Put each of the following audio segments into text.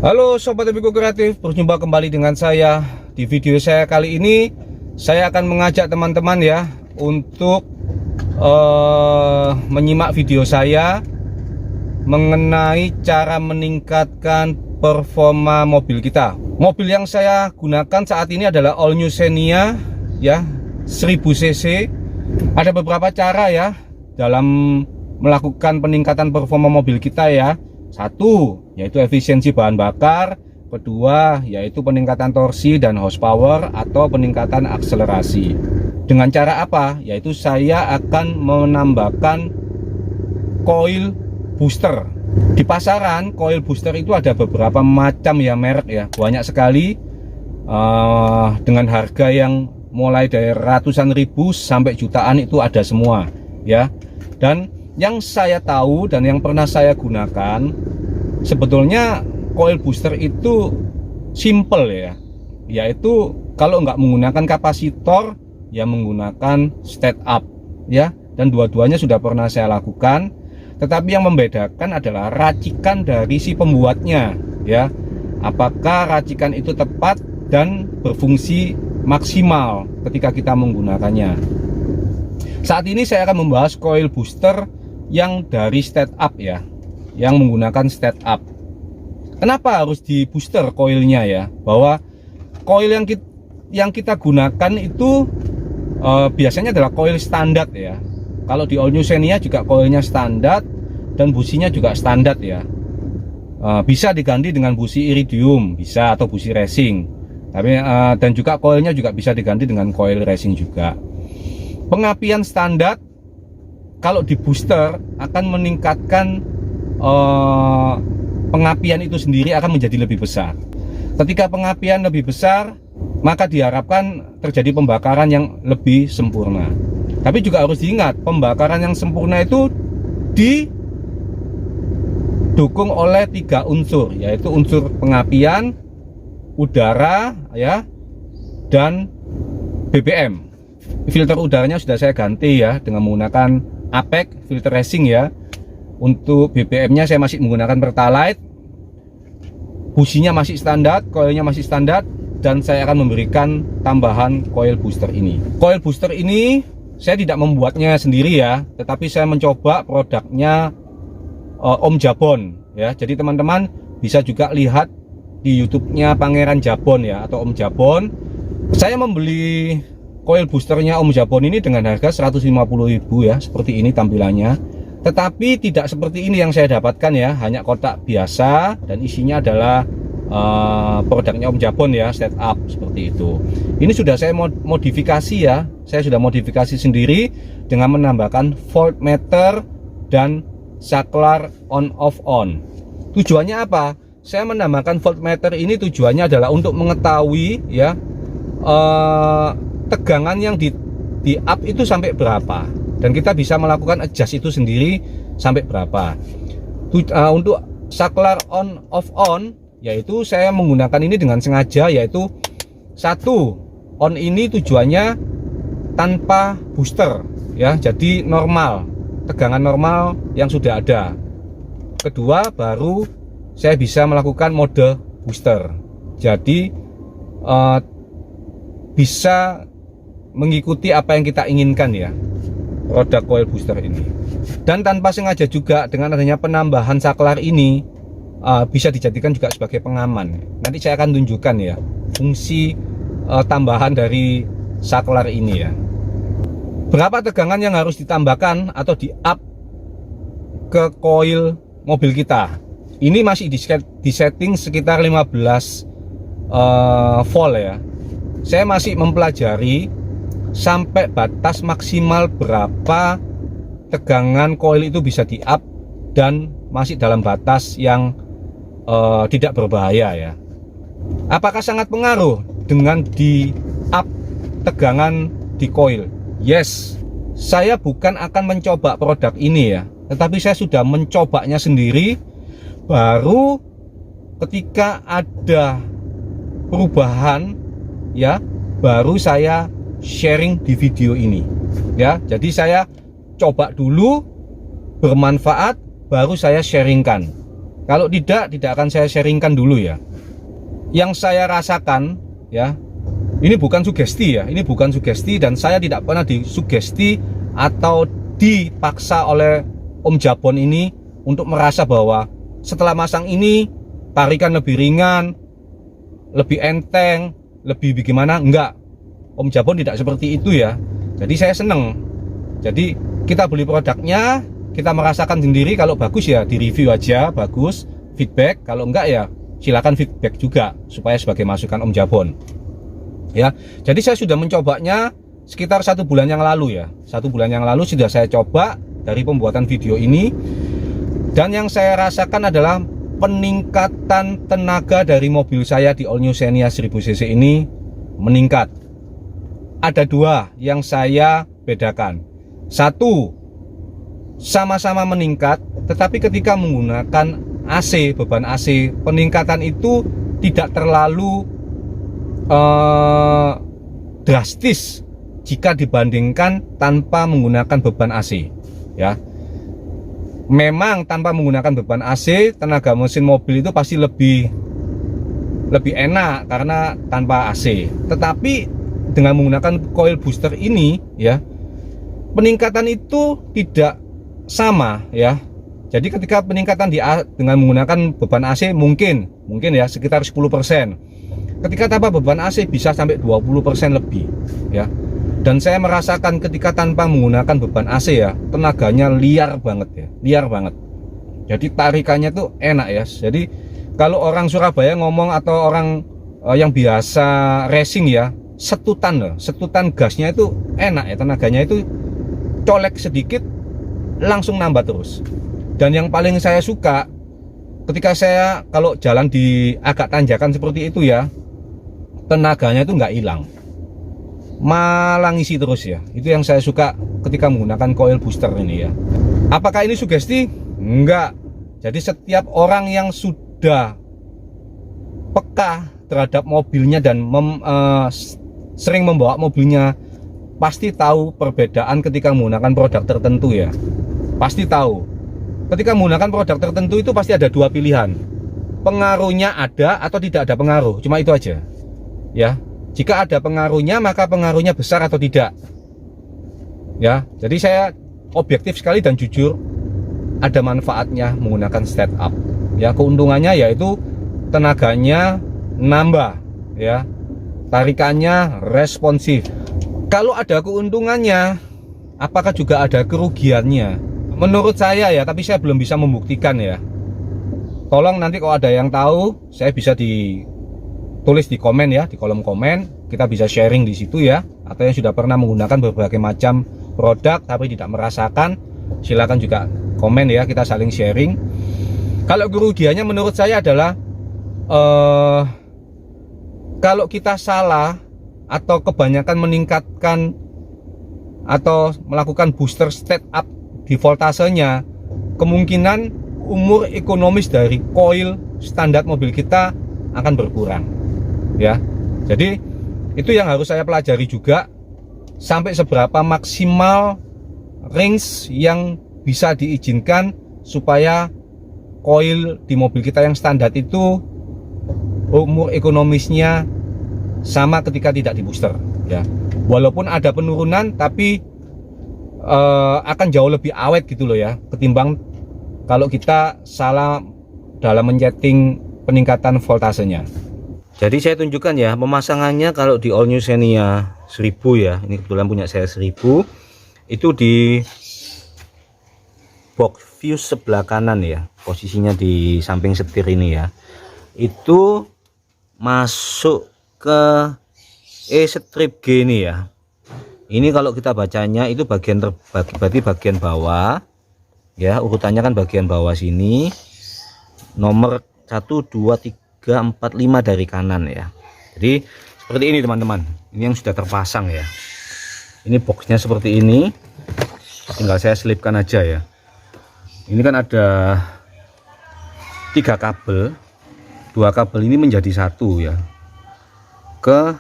Halo Sobat Hobiku Kreatif, berjumpa kembali dengan saya. Di video saya kali ini, saya akan mengajak teman-teman ya untuk menyimak video saya mengenai cara meningkatkan performa mobil kita. Mobil yang saya gunakan saat ini adalah All New Xenia ya, 1000 cc. Ada beberapa cara ya dalam melakukan peningkatan performa mobil kita ya. Satu, yaitu efisiensi bahan bakar. Kedua, yaitu peningkatan torsi dan horsepower atau peningkatan akselerasi. Dengan cara apa? Yaitu saya akan menambahkan coil booster. Di pasaran, coil booster itu ada beberapa macam ya merek ya. Banyak sekali dengan harga yang mulai dari ratusan ribu sampai jutaan itu ada semua ya. Dan yang saya tahu dan yang pernah saya gunakan, sebetulnya coil booster itu simple ya, yaitu kalau nggak menggunakan kapasitor ya menggunakan step up ya, dan dua-duanya sudah pernah saya lakukan. Tetapi yang membedakan adalah racikan dari si pembuatnya ya, apakah racikan itu tepat dan berfungsi maksimal ketika kita menggunakannya. Saat ini saya akan membahas coil booster yang dari step up ya, yang menggunakan step up. Kenapa harus di booster coilnya ya? Bahwa coil yang kita gunakan itu biasanya adalah coil standar ya. Kalau di All New Xenia juga coilnya standar dan businya juga standar ya. Bisa diganti dengan busi iridium, bisa, atau busi racing. Tapi dan juga coilnya juga bisa diganti dengan coil racing juga. Pengapian standar kalau di booster akan meningkatkan pengapian itu sendiri akan menjadi lebih besar. Ketika pengapian lebih besar, maka diharapkan terjadi pembakaran yang lebih sempurna. Tapi juga harus diingat, pembakaran yang sempurna itu didukung oleh 3 unsur, yaitu unsur pengapian, udara ya, dan BBM. Filter udaranya sudah saya ganti ya dengan menggunakan APEC filter racing ya. Untuk BBM-nya saya masih menggunakan Pertalite. Businya masih standar, coilnya masih standar, dan saya akan memberikan tambahan coil booster ini. Coil booster ini saya tidak membuatnya sendiri ya, tetapi saya mencoba produknya Om Jabon ya. Jadi teman-teman bisa juga lihat di YouTube-nya Pangeran Jabon ya, atau Om Jabon. Saya membeli coil boosternya Om Jabon ini dengan harga 150.000 ya, seperti ini tampilannya. Tetapi tidak seperti ini yang saya dapatkan ya, hanya kotak biasa dan isinya adalah produknya Om Jabon ya, set up seperti itu. Ini sudah saya modifikasi ya, saya sudah modifikasi sendiri dengan menambahkan voltmeter dan saklar on off on. Tujuannya apa? Saya menambahkan voltmeter ini tujuannya adalah untuk mengetahui ya tegangan yang di up itu sampai berapa, dan kita bisa melakukan adjust itu sendiri sampai berapa. Untuk saklar on off on, yaitu saya menggunakan ini dengan sengaja, yaitu satu, on ini tujuannya tanpa booster ya, jadi normal, tegangan normal yang sudah ada. Kedua, baru saya bisa melakukan mode booster, jadi bisa mengikuti apa yang kita inginkan ya, produk coil booster ini. Dan tanpa sengaja juga dengan adanya penambahan saklar ini bisa dijadikan juga sebagai pengaman. Nanti saya akan tunjukkan ya fungsi tambahan dari saklar ini ya. Berapa tegangan yang harus ditambahkan atau di up ke coil mobil kita. Ini masih di setting sekitar 15 volt ya. Saya masih mempelajari sampai batas maksimal berapa tegangan coil itu bisa di up dan masih dalam batas yang tidak berbahaya ya. Apakah sangat pengaruh dengan di up tegangan di coil? Yes, saya bukan akan mencoba produk ini ya, tetapi saya sudah mencobanya sendiri. Baru ketika ada perubahan ya, baru saya sharing di video ini ya. Jadi saya coba dulu, bermanfaat, baru saya sharingkan Kalau tidak akan saya sharingkan dulu ya. Yang saya rasakan ya, ini bukan sugesti ya, ini bukan sugesti, dan saya tidak pernah disugesti atau dipaksa oleh Om Jabon ini untuk merasa bahwa setelah masang ini tarikan lebih ringan, lebih enteng, lebih bagaimana. Enggak, Om Jabon tidak seperti itu ya. Jadi saya seneng. Jadi kita beli produknya, kita merasakan sendiri. Kalau bagus ya di review aja, bagus, feedback. Kalau enggak ya silakan feedback juga, supaya sebagai masukan Om Jabon ya. Jadi saya sudah mencobanya sekitar 1 bulan yang lalu ya. 1 bulan yang lalu sudah saya coba dari pembuatan video ini, dan yang saya rasakan adalah peningkatan tenaga dari mobil saya di All New Xenia 1000cc ini meningkat. Ada 2 yang saya bedakan. 1, sama-sama meningkat, tetapi ketika menggunakan AC, beban AC, peningkatan itu tidak terlalu drastis jika dibandingkan tanpa menggunakan beban AC ya. Memang tanpa menggunakan beban AC, tenaga mesin mobil itu pasti lebih enak karena tanpa AC. Tetapi dengan menggunakan coil booster ini ya, peningkatan itu tidak sama ya. Jadi ketika peningkatan dengan menggunakan beban AC mungkin ya sekitar 10%. Ketika tanpa beban AC bisa sampai 20% lebih ya. Dan saya merasakan ketika tanpa menggunakan beban AC ya, tenaganya liar banget ya, liar banget. Jadi tarikannya tuh enak ya. Jadi kalau orang Surabaya ngomong atau orang yang biasa racing ya, setutan gasnya itu enak ya, tenaganya itu colek sedikit langsung nambah terus. Dan yang paling saya suka ketika saya kalau jalan di agak tanjakan seperti itu ya, tenaganya itu nggak hilang, malah ngisi terus ya. Itu yang saya suka ketika menggunakan coil booster ini ya. Apakah ini sugesti? Enggak. Jadi setiap orang yang sudah peka terhadap mobilnya dan sering membawa mobilnya pasti tahu perbedaan ketika menggunakan produk tertentu ya. Pasti tahu. Ketika menggunakan produk tertentu itu pasti ada 2 pilihan. Pengaruhnya ada atau tidak ada pengaruh. Cuma itu aja. Ya. Jika ada pengaruhnya, maka pengaruhnya besar atau tidak. Ya. Jadi saya objektif sekali dan jujur, ada manfaatnya menggunakan step up. Ya, keuntungannya yaitu tenaganya nambah, ya. Tarikannya responsif. Kalau ada keuntungannya, apakah juga ada kerugiannya? Menurut saya ya, tapi saya belum bisa membuktikan ya. Tolong nanti kalau ada yang tahu, saya bisa ditulis di komen ya, di kolom komen. Kita bisa sharing di situ ya. Atau yang sudah pernah menggunakan berbagai macam produk tapi tidak merasakan, silakan juga komen ya, kita saling sharing. Kalau kerugiannya menurut saya adalah kalau kita salah atau kebanyakan meningkatkan atau melakukan booster step up di voltasenya, kemungkinan umur ekonomis dari coil standar mobil kita akan berkurang ya. Jadi itu yang harus saya pelajari juga, sampai seberapa maksimal range yang bisa diizinkan supaya coil di mobil kita yang standar itu umur ekonomisnya sama ketika tidak di booster ya. Walaupun ada penurunan tapi akan jauh lebih awet gitu loh ya, ketimbang kalau kita salah dalam menyeting peningkatan voltasenya. Jadi saya tunjukkan ya pemasangannya. Kalau di All New Xenia 1000 ya, ini kebetulan punya saya 1000, itu di box fuse sebelah kanan ya, posisinya di samping setir ini ya, itu masuk ke strip G ini ya. Ini kalau kita bacanya itu bagian terbagi, berarti bagian bawah ya, urutannya kan bagian bawah sini, nomor 1 2 3 4 5 dari kanan ya. Jadi seperti ini teman-teman, ini yang sudah terpasang ya. Ini boxnya seperti ini, tinggal saya selipkan aja ya. Ini kan ada 3 kabel, 2 kabel ini menjadi 1 ya, ke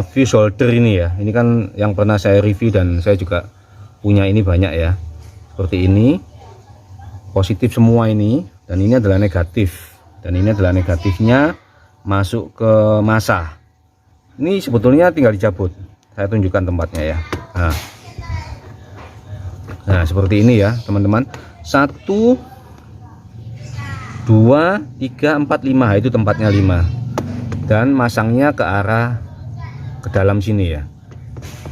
fuse holder ini ya. Ini kan yang pernah saya review dan saya juga punya ini banyak ya, seperti ini. positif semua ini, dan ini adalah negatif, dan ini adalah negatifnya masuk ke masa. Ini sebetulnya tinggal dicabut. Saya tunjukkan tempatnya ya. Nah seperti ini ya teman-teman. 1 2 3 4 5, itu tempatnya 5, dan masangnya ke arah ke dalam sini ya,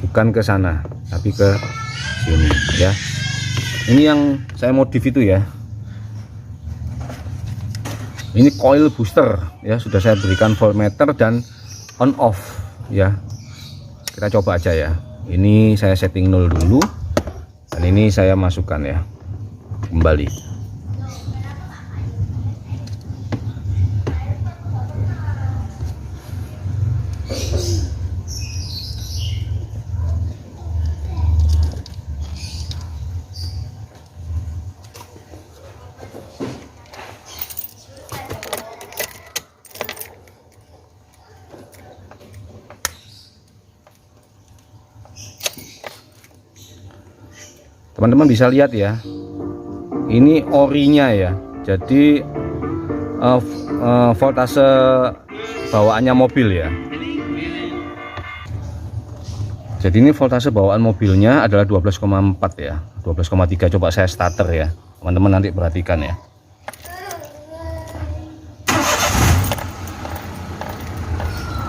bukan ke sana tapi ke sini ya. Ini yang saya modif itu ya. Ini coil booster ya, sudah saya berikan voltmeter dan on off ya. Kita coba aja ya. Ini saya setting 0 dulu, dan ini saya masukkan ya kembali. Teman-teman bisa lihat ya, ini orinya ya, jadi voltase bawaannya mobil ya. Jadi ini voltase bawaan mobilnya adalah 12,4 ya, 12,3. Coba saya starter ya, teman-teman nanti perhatikan ya.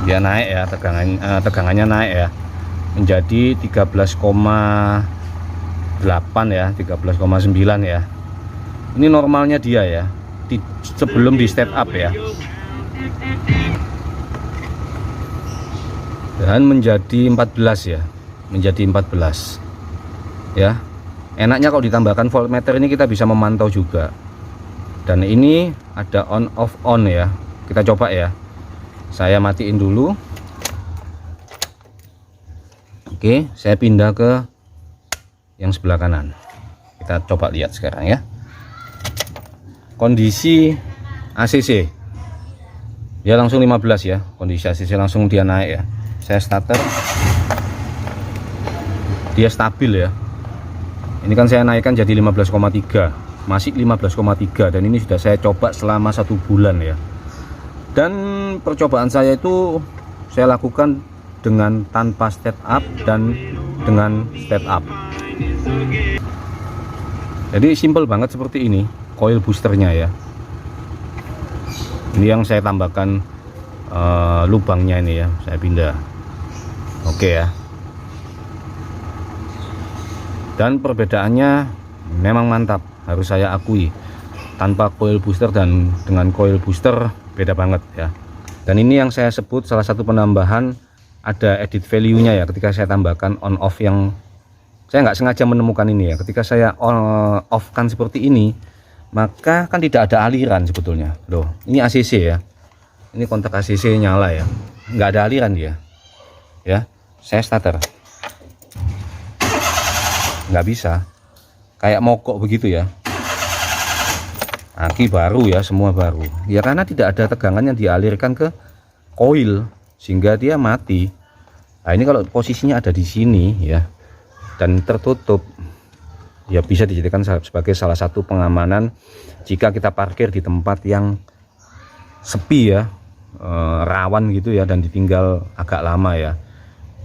Dia naik ya, tegangannya naik ya, menjadi 13,8 ya, 13,9 ya. Ini normalnya dia ya, sebelum di step up ya. Dan menjadi 14 ya, menjadi 14 ya. Enaknya kalau ditambahkan voltmeter ini kita bisa memantau juga. Dan ini ada on off on ya. Kita coba ya. Saya matiin dulu. Oke, saya pindah ke yang sebelah kanan. Kita coba lihat sekarang ya. Kondisi ACC dia langsung 15 ya, kondisi ACC langsung dia naik ya. Saya starter, dia stabil ya. Ini kan saya naikkan jadi 15,3, masih 15,3, dan ini sudah saya coba selama 1 bulan ya. Dan percobaan saya itu saya lakukan dengan tanpa step up dan dengan step up. Jadi simple banget seperti ini coil boosternya ya. Ini yang saya tambahkan lubangnya ini ya, saya pindah. Oke ya. Dan perbedaannya memang mantap, harus saya akui. Tanpa coil booster dan dengan coil booster beda banget ya. Dan ini yang saya sebut salah satu penambahan, ada edit value nya ya, ketika saya tambahkan on off yang saya nggak sengaja menemukan ini ya. Ketika saya on off kan seperti ini, maka kan tidak ada aliran sebetulnya. Loh, ini ACC ya. Ini kontak ACC nyala ya. Nggak ada aliran dia. Ya, saya starter. Nggak bisa. Kayak mogok begitu ya. Aki baru ya, semua baru. Ya karena tidak ada tegangan yang dialirkan ke coil sehingga dia mati. Nah, ini kalau posisinya ada di sini ya, dan tertutup ya, bisa dijadikan sebagai salah satu pengamanan jika kita parkir di tempat yang sepi ya, rawan gitu ya, dan ditinggal agak lama ya.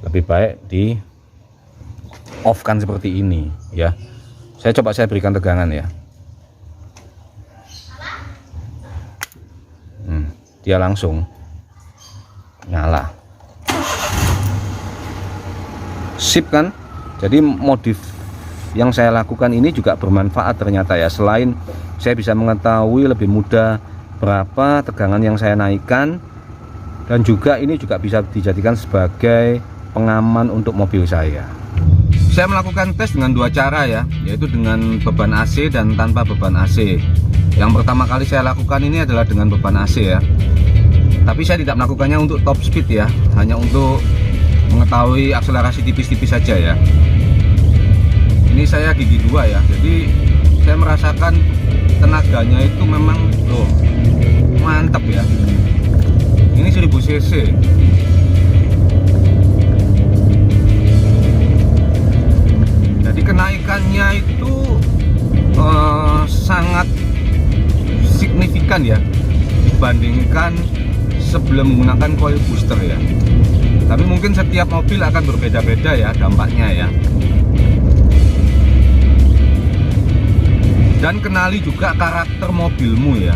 Lebih baik di off kan seperti ini ya. Saya coba saya berikan tegangan ya. Dia langsung nyala. Sip kan? Jadi modif yang saya lakukan ini juga bermanfaat ternyata ya. Selain saya bisa mengetahui lebih mudah berapa tegangan yang saya naikkan, dan juga ini juga bisa dijadikan sebagai pengaman untuk mobil saya. Saya melakukan tes dengan 2 cara ya, yaitu dengan beban AC dan tanpa beban AC. Yang pertama kali saya lakukan ini adalah dengan beban AC ya. Tapi saya tidak melakukannya untuk top speed ya, hanya untuk mengetahui akselerasi tipis-tipis saja ya. Ini saya gigi 2 ya, jadi saya merasakan tenaganya itu memang loh, mantap ya. Ini 1000 cc. Jadi kenaikannya itu sangat signifikan ya dibandingkan sebelum menggunakan coil booster ya. Tapi mungkin setiap mobil akan berbeda-beda ya dampaknya ya. Dan kenali juga karakter mobilmu ya.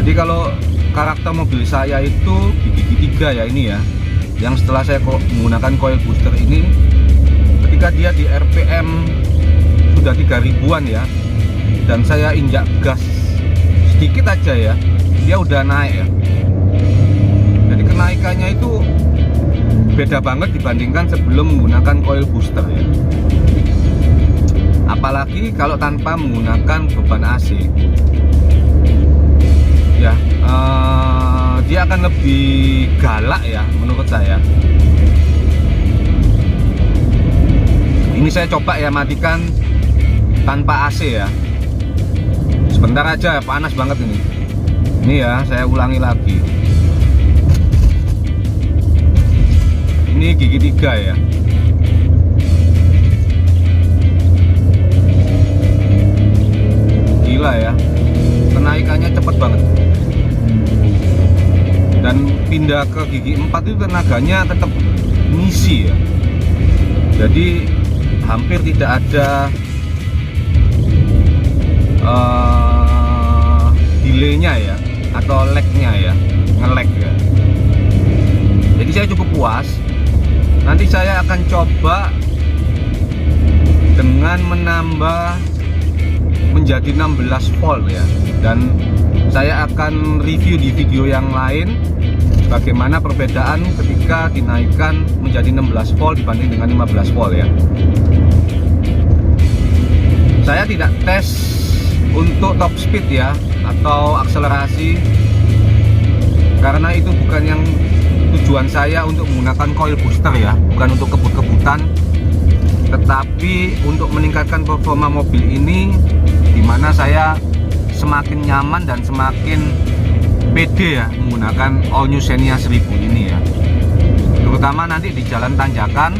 Jadi kalau karakter mobil saya itu gigi 3 ya ini ya, yang setelah saya menggunakan coil booster ini, ketika dia di RPM sudah 3000-an ya, dan saya injak gas sedikit aja ya, dia udah naik ya. Jadi kenaikannya itu beda banget dibandingkan sebelum menggunakan coil booster ya. Apalagi kalau tanpa menggunakan beban AC ya, dia akan lebih galak ya menurut saya. Ini saya coba ya matikan tanpa AC ya, sebentar aja, panas banget ini. Ini ya, saya ulangi lagi. Ini gigi 3 ya. Gila ya, kenaikannya cepet banget. Dan pindah ke gigi 4 itu tenaganya tetap ngisi ya. Jadi hampir tidak ada delaynya ya, atau lagnya ya, nge-lag ya. Jadi saya cukup puas. Nanti saya akan coba dengan menambah menjadi 16 volt ya, dan saya akan review di video yang lain bagaimana perbedaan ketika dinaikkan menjadi 16 volt dibanding dengan 15 volt ya. Saya tidak tes untuk top speed ya, atau akselerasi, karena itu bukan yang tujuan saya untuk menggunakan coil booster ya, bukan untuk kebut-kebutan, tetapi untuk meningkatkan performa mobil ini, dimana saya semakin nyaman dan semakin pede ya menggunakan All New Xenia 1000 ini ya. Terutama nanti di jalan tanjakan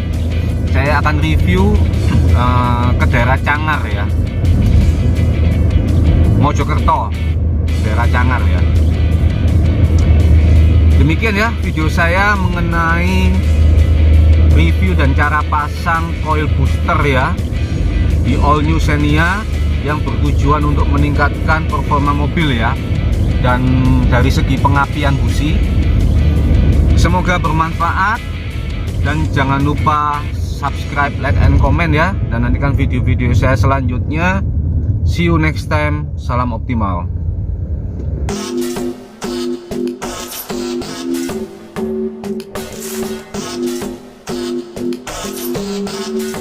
saya akan review ke daerah Cangar ya, Mojokerto, daerah Cangar ya. Demikian ya video saya mengenai review dan cara pasang coil booster ya di All New Xenia yang bertujuan untuk meningkatkan performa mobil ya, dan dari segi pengapian busi. Semoga bermanfaat, dan jangan lupa subscribe, like, and comment ya, dan nantikan video-video saya selanjutnya. See you next time. Salam optimal.